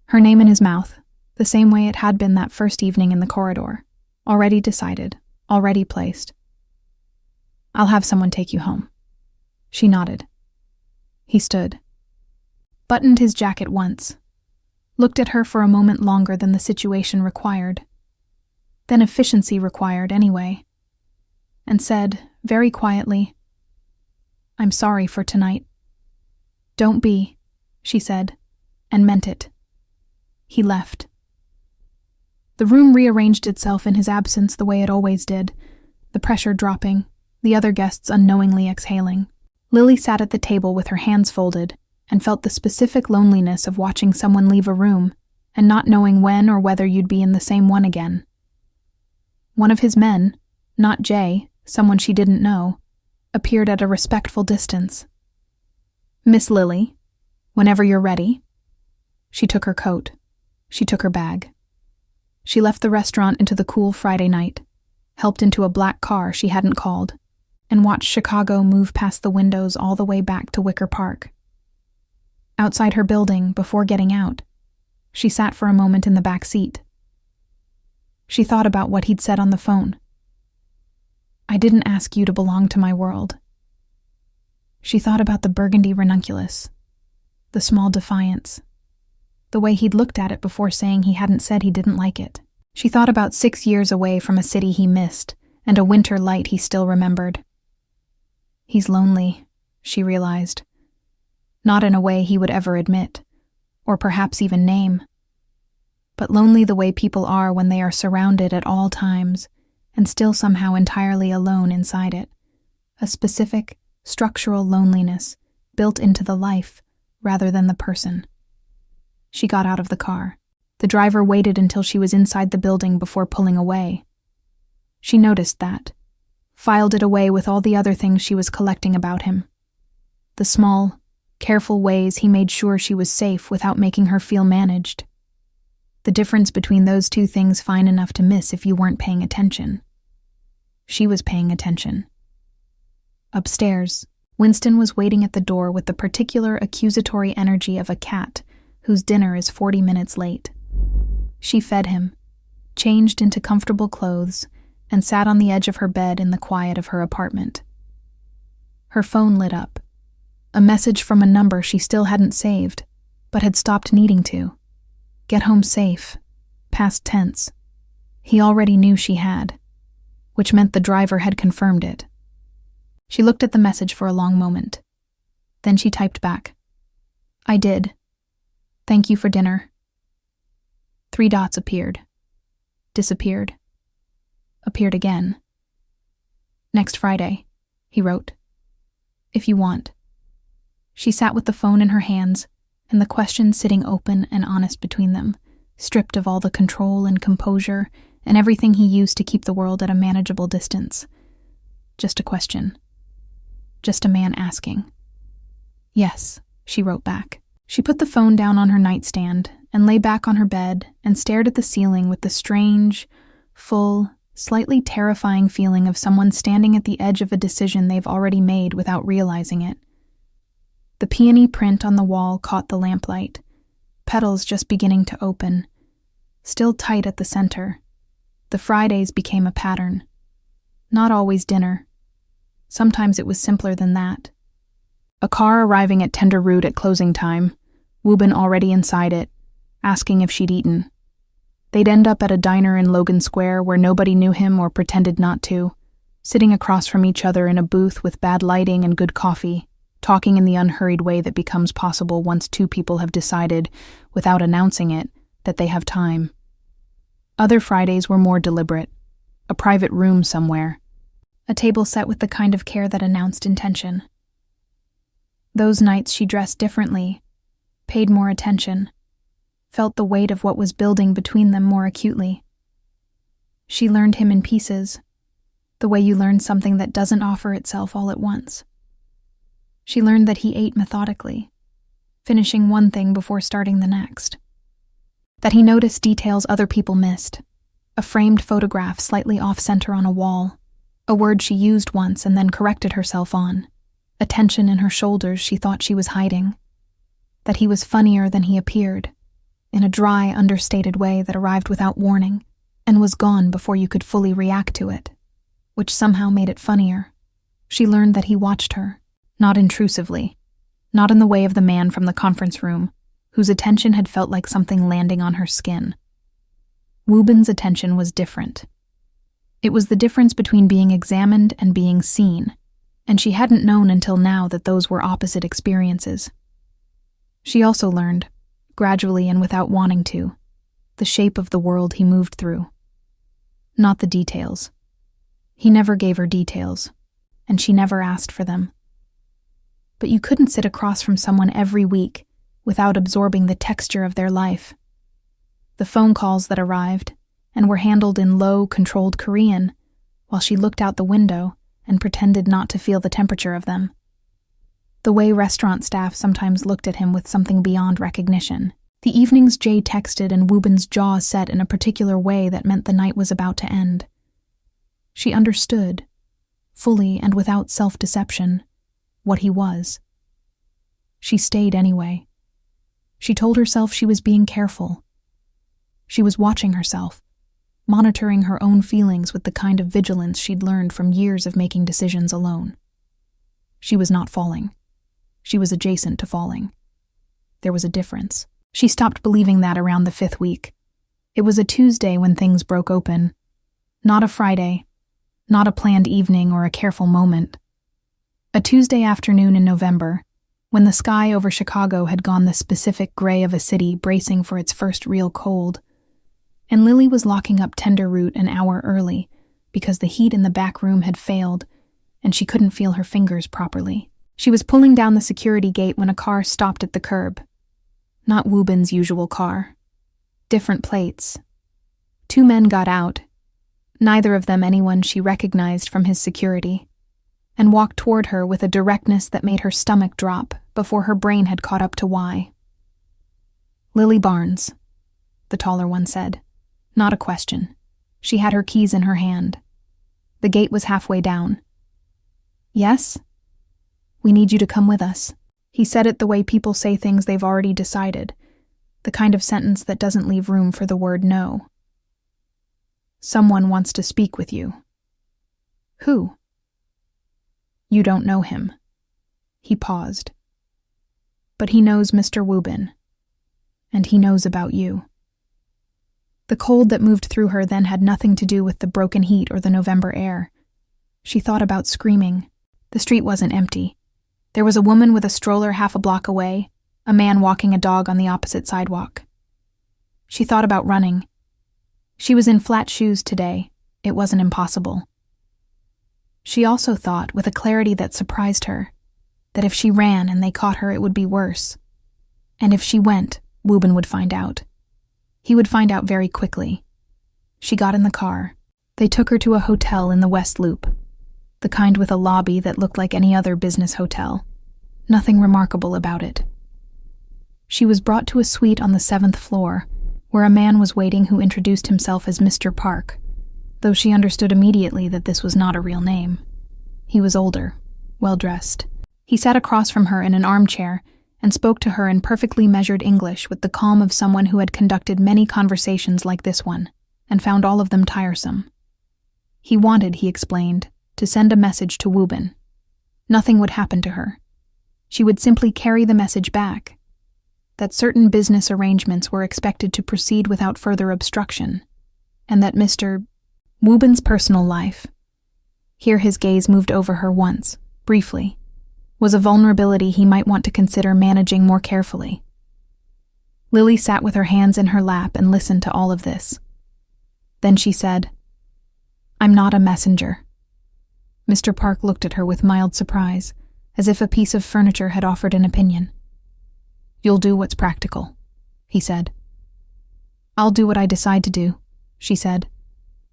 Her name in his mouth, the same way it had been that first evening in the corridor. Already decided, already placed. "I'll have someone take you home." She nodded. He stood. Buttoned his jacket once. Looked at her for a moment longer than the situation required. Than efficiency required, anyway. And said, very quietly, "I'm sorry for tonight." "Don't be," she said, and meant it. He left. The room rearranged itself in his absence the way it always did, the pressure dropping, the other guests unknowingly exhaling. Lily sat at the table with her hands folded and felt the specific loneliness of watching someone leave a room and not knowing when or whether you'd be in the same one again. One of his men, not Jay, someone she didn't know, appeared at a respectful distance. "Miss Lily, whenever you're ready." She took her coat. She took her bag. She left the restaurant into the cool Friday night, helped into a black car she hadn't called, and watched Chicago move past the windows all the way back to Wicker Park. Outside her building, before getting out, she sat for a moment in the back seat. She thought about what he'd said on the phone. "I didn't ask you to belong to my world." She thought about the burgundy ranunculus, the small defiance, the way he'd looked at it before saying he hadn't said he didn't like it. She thought about 6 years away from a city he missed and a winter light he still remembered. He's lonely, she realized. Not in a way he would ever admit, or perhaps even name, but lonely the way people are when they are surrounded at all times and still somehow entirely alone inside it. A specific, structural loneliness built into the life rather than the person. She got out of the car. The driver waited until she was inside the building before pulling away. She noticed that, filed it away with all the other things she was collecting about him. The small, careful ways he made sure she was safe without making her feel managed. The difference between those two things fine enough to miss if you weren't paying attention. She was paying attention. Upstairs, Winston was waiting at the door with the particular accusatory energy of a cat whose dinner is 40 minutes late. She fed him, changed into comfortable clothes, and sat on the edge of her bed in the quiet of her apartment. Her phone lit up. A message from a number she still hadn't saved, but had stopped needing to. Get home safe. Past tense. He already knew she had, which meant the driver had confirmed it. She looked at the message for a long moment. Then she typed back, "I did. Thank you for dinner." 3 dots appeared. Disappeared. Appeared again. "Next Friday," he wrote. "If you want." She sat with the phone in her hands, and the question sitting open and honest between them, stripped of all the control and composure and everything he used to keep the world at a manageable distance. Just a question. Just a man asking. "Yes," she wrote back. She put the phone down on her nightstand and lay back on her bed and stared at the ceiling with the strange, full, slightly terrifying feeling of someone standing at the edge of a decision they've already made without realizing it. The peony print on the wall caught the lamplight, petals just beginning to open, still tight at the center. The Fridays became a pattern. Not always dinner. Sometimes it was simpler than that. A car arriving at Tender Root at closing time, Wubin already inside it, asking if she'd eaten. They'd end up at a diner in Logan Square where nobody knew him or pretended not to, sitting across from each other in a booth with bad lighting and good coffee, talking in the unhurried way that becomes possible once 2 people have decided, without announcing it, that they have time. Other Fridays were more deliberate. A private room somewhere. A table set with the kind of care that announced intention. Those nights she dressed differently, paid more attention, felt the weight of what was building between them more acutely. She learned him in pieces, the way you learn something that doesn't offer itself all at once. She learned that he ate methodically, finishing one thing before starting the next. That he noticed details other people missed, a framed photograph slightly off-center on a wall, a word she used once and then corrected herself on, a tension in her shoulders she thought she was hiding. That he was funnier than he appeared, in a dry, understated way that arrived without warning and was gone before you could fully react to it, which somehow made it funnier. She learned that he watched her, not intrusively, not in the way of the man from the conference room, whose attention had felt like something landing on her skin. Wubin's attention was different. It was the difference between being examined and being seen, and she hadn't known until now that those were opposite experiences. She also learned, gradually and without wanting to, the shape of the world he moved through. Not the details. He never gave her details, and she never asked for them. But you couldn't sit across from someone every week without absorbing the texture of their life. The phone calls that arrived and were handled in low, controlled Korean, while she looked out the window and pretended not to feel the temperature of them. The way restaurant staff sometimes looked at him with something beyond recognition. The evenings Jay texted and Wubin's jaw set in a particular way that meant the night was about to end. She understood, fully and without self-deception, what he was. She stayed anyway. She told herself she was being careful. She was watching herself, monitoring her own feelings with the kind of vigilance she'd learned from years of making decisions alone. She was not falling. She was adjacent to falling. There was a difference. She stopped believing that around the 5th week. It was a Tuesday when things broke open. Not a Friday, not a planned evening or a careful moment. A Tuesday afternoon in November, when the sky over Chicago had gone the specific gray of a city bracing for its first real cold, and Lily was locking up Tender Root an hour early because the heat in the back room had failed and she couldn't feel her fingers properly. She was pulling down the security gate when a car stopped at the curb. Not Wubin's usual car. Different plates. 2 men got out, neither of them anyone she recognized from his security, and walked toward her with a directness that made her stomach drop before her brain had caught up to why. Lily Barnes, the taller one said. Not a question. She had her keys in her hand. The gate was halfway down. Yes? We need you to come with us. He said it the way people say things they've already decided, the kind of sentence that doesn't leave room for the word no. Someone wants to speak with you. Who? You don't know him. He paused. But he knows Mr. Wubin, and he knows about you. The cold that moved through her then had nothing to do with the broken heat or the November air. She thought about screaming. The street wasn't empty. There was a woman with a stroller half a block away, a man walking a dog on the opposite sidewalk. She thought about running. She was in flat shoes today. It wasn't impossible. She also thought, with a clarity that surprised her, that if she ran and they caught her, it would be worse. And if she went, Wubin would find out. He would find out very quickly. She got in the car. They took her to a hotel in the West Loop, the kind with a lobby that looked like any other business hotel. Nothing remarkable about it. She was brought to a suite on the 7th floor, where a man was waiting who introduced himself as Mr. Park, though she understood immediately that this was not a real name. He was older, well-dressed. He sat across from her in an armchair and spoke to her in perfectly measured English with the calm of someone who had conducted many conversations like this one, and found all of them tiresome. He wanted, he explained, to send a message to Wubin. Nothing would happen to her. She would simply carry the message back, that certain business arrangements were expected to proceed without further obstruction, and that Mr. Wubin's personal life, here his gaze moved over her once, briefly, was a vulnerability he might want to consider managing more carefully. Lily sat with her hands in her lap and listened to all of this. Then she said, "I'm not a messenger." Mr. Park looked at her with mild surprise, as if a piece of furniture had offered an opinion. "You'll do what's practical," he said. "I'll do what I decide to do," she said,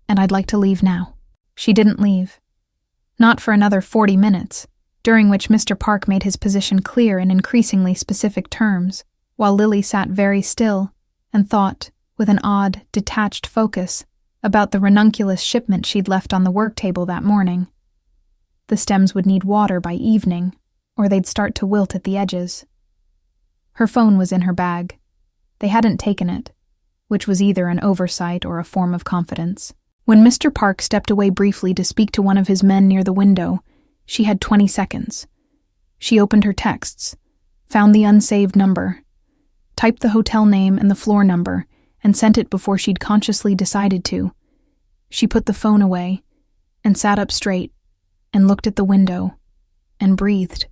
"and I'd like to leave now." She didn't leave. Not for another 40 minutes, during which Mr. Park made his position clear in increasingly specific terms, while Lily sat very still and thought, with an odd, detached focus, about the ranunculus shipment she'd left on the work table that morning. The stems would need water by evening, or they'd start to wilt at the edges. Her phone was in her bag. They hadn't taken it, which was either an oversight or a form of confidence. When Mr. Park stepped away briefly to speak to one of his men near the window, she had 20 seconds. She opened her texts, found the unsaved number, typed the hotel name and the floor number, and sent it before she'd consciously decided to. She put the phone away and sat up straight and looked at the window and breathed.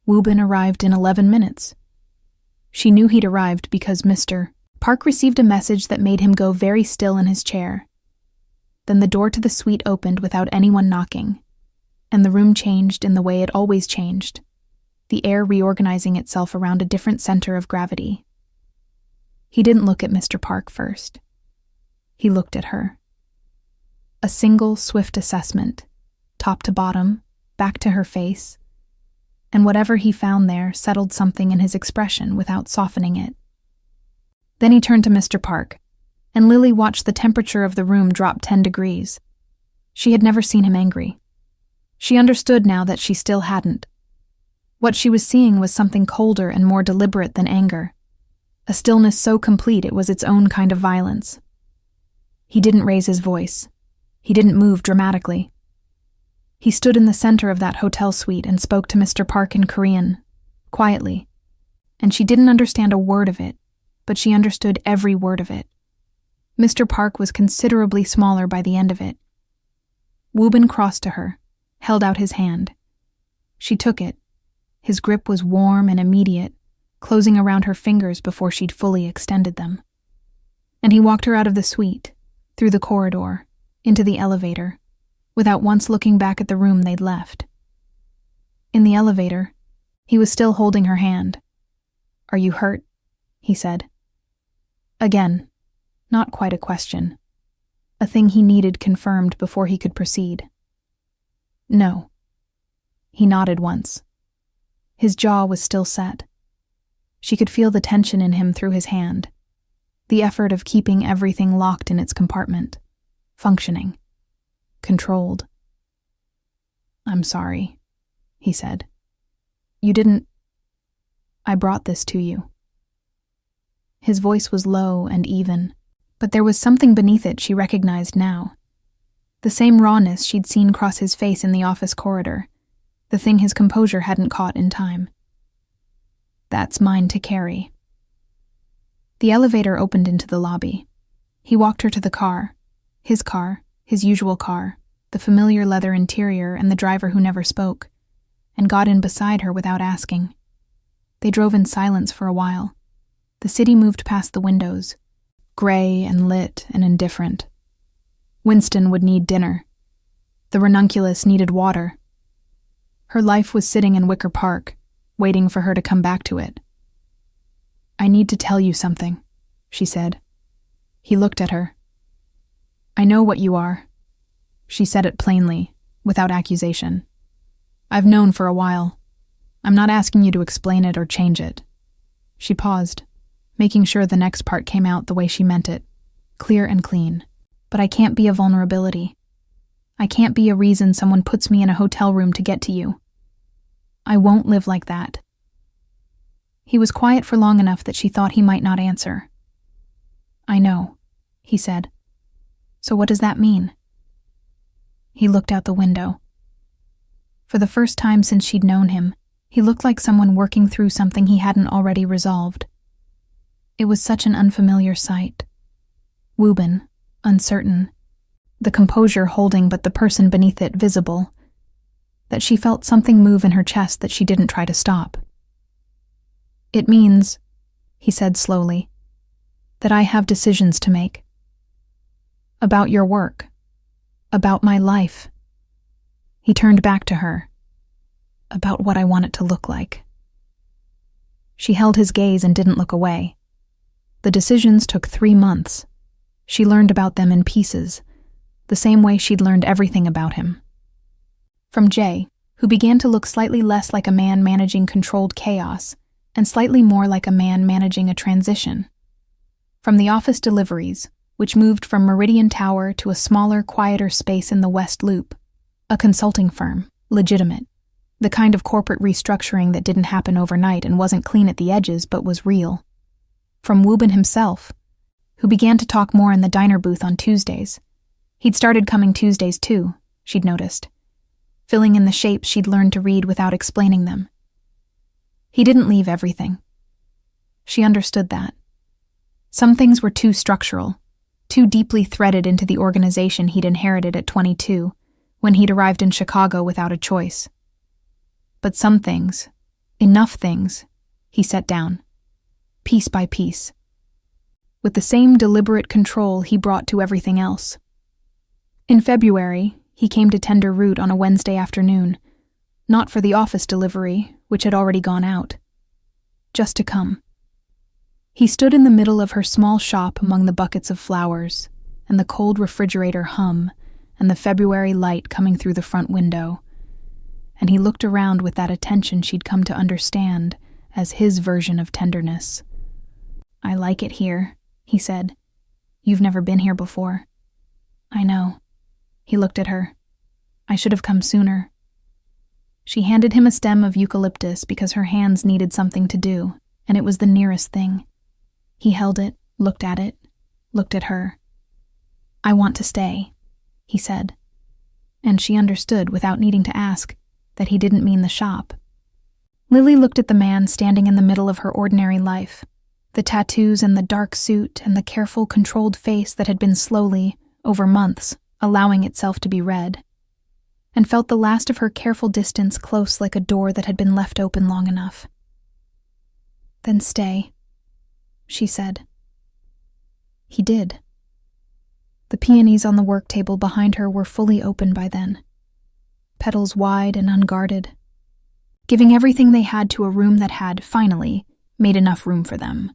Woobin arrived in 11 minutes. She knew he'd arrived because Mr. Park received a message that made him go very still in his chair. Then the door to the suite opened without anyone knocking, and the room changed in the way it always changed, the air reorganizing itself around a different center of gravity. He didn't look at Mr. Park first. He looked at her. A single swift assessment, top to bottom, back to her face, and whatever he found there settled something in his expression without softening it. Then he turned to Mr. Park, and Lily watched the temperature of the room drop 10 degrees. She had never seen him angry. She understood now that she still hadn't. What she was seeing was something colder and more deliberate than anger, a stillness so complete it was its own kind of violence. He didn't raise his voice. He didn't move dramatically. He stood in the center of that hotel suite and spoke to Mr. Park in Korean, quietly, and she didn't understand a word of it, but she understood every word of it. Mr. Park was considerably smaller by the end of it. Woobin crossed to her, held out his hand. She took it. His grip was warm and immediate, closing around her fingers before she'd fully extended them. And he walked her out of the suite, through the corridor, into the elevator, without once looking back at the room they'd left. In the elevator, he was still holding her hand. "Are you hurt?" he said. Again, not quite a question. A thing he needed confirmed before he could proceed. "No." He nodded once. His jaw was still set. She could feel the tension in him through his hand, the effort of keeping everything locked in its compartment, functioning, controlled. "I'm sorry," he said. "You didn't... I brought this to you." His voice was low and even, but there was something beneath it she recognized now. The same rawness she'd seen cross his face in the office corridor, the thing his composure hadn't caught in time. "That's mine to carry." The elevator opened into the lobby. He walked her to the car, his usual car, the familiar leather interior and the driver who never spoke, and got in beside her without asking. They drove in silence for a while. The city moved past the windows, gray and lit and indifferent. Winston would need dinner. The ranunculus needed water. Her life was sitting in Wicker Park, waiting for her to come back to it. "I need to tell you something," she said. He looked at her. "I know what you are." She said it plainly, without accusation. "I've known for a while. I'm not asking you to explain it or change it." She paused, making sure the next part came out the way she meant it, clear and clean. "But I can't be a vulnerability. I can't be a reason someone puts me in a hotel room to get to you. I won't live like that." He was quiet for long enough that she thought he might not answer. "I know," he said. "So what does that mean?" He looked out the window. For the first time since she'd known him, he looked like someone working through something he hadn't already resolved. It was such an unfamiliar sight. Woobin, uncertain, the composure holding but the person beneath it visible, that she felt something move in her chest that she didn't try to stop. "It means," he said slowly, "that I have decisions to make. About your work. About my life." He turned back to her. about what I want it to look like." She held his gaze and didn't look away. The decisions took 3 months. She learned about them in pieces, the same way she'd learned everything about him. From Jay, who began to look slightly less like a man managing controlled chaos and slightly more like a man managing a transition. From the office deliveries, which moved from Meridian Tower to a smaller, quieter space in the West Loop, a consulting firm, legitimate, the kind of corporate restructuring that didn't happen overnight and wasn't clean at the edges but was real. From Woobin himself, who began to talk more in the diner booth on Tuesdays. He'd started coming Tuesdays too, she'd noticed, filling in the shapes she'd learned to read without explaining them. He didn't leave everything. She understood that. Some things were too structural, too deeply threaded into the organization he'd inherited at 22, when he'd arrived in Chicago without a choice. But some things, enough things, he set down, piece by piece, with the same deliberate control he brought to everything else. In February, he came to Tender Root on a Wednesday afternoon, not for the office delivery, which had already gone out, just to come. He stood in the middle of her small shop among the buckets of flowers, and the cold refrigerator hum, and the February light coming through the front window, and he looked around with that attention she'd come to understand as his version of tenderness. "I like it here," he said. "You've never been here before." "I know." He looked at her. "I should have come sooner." She handed him a stem of eucalyptus because her hands needed something to do, and it was the nearest thing. He held it, looked at her. "I want to stay," he said. And she understood, without needing to ask, that he didn't mean the shop. Lily looked at the man standing in the middle of her ordinary life, the tattoos and the dark suit and the careful, controlled face that had been slowly, over months, allowing itself to be read, and felt the last of her careful distance close like a door that had been left open long enough. "Then stay," she said. He did. The peonies on the work table behind her were fully open by then, petals wide and unguarded, giving everything they had to a room that had, finally, made enough room for them.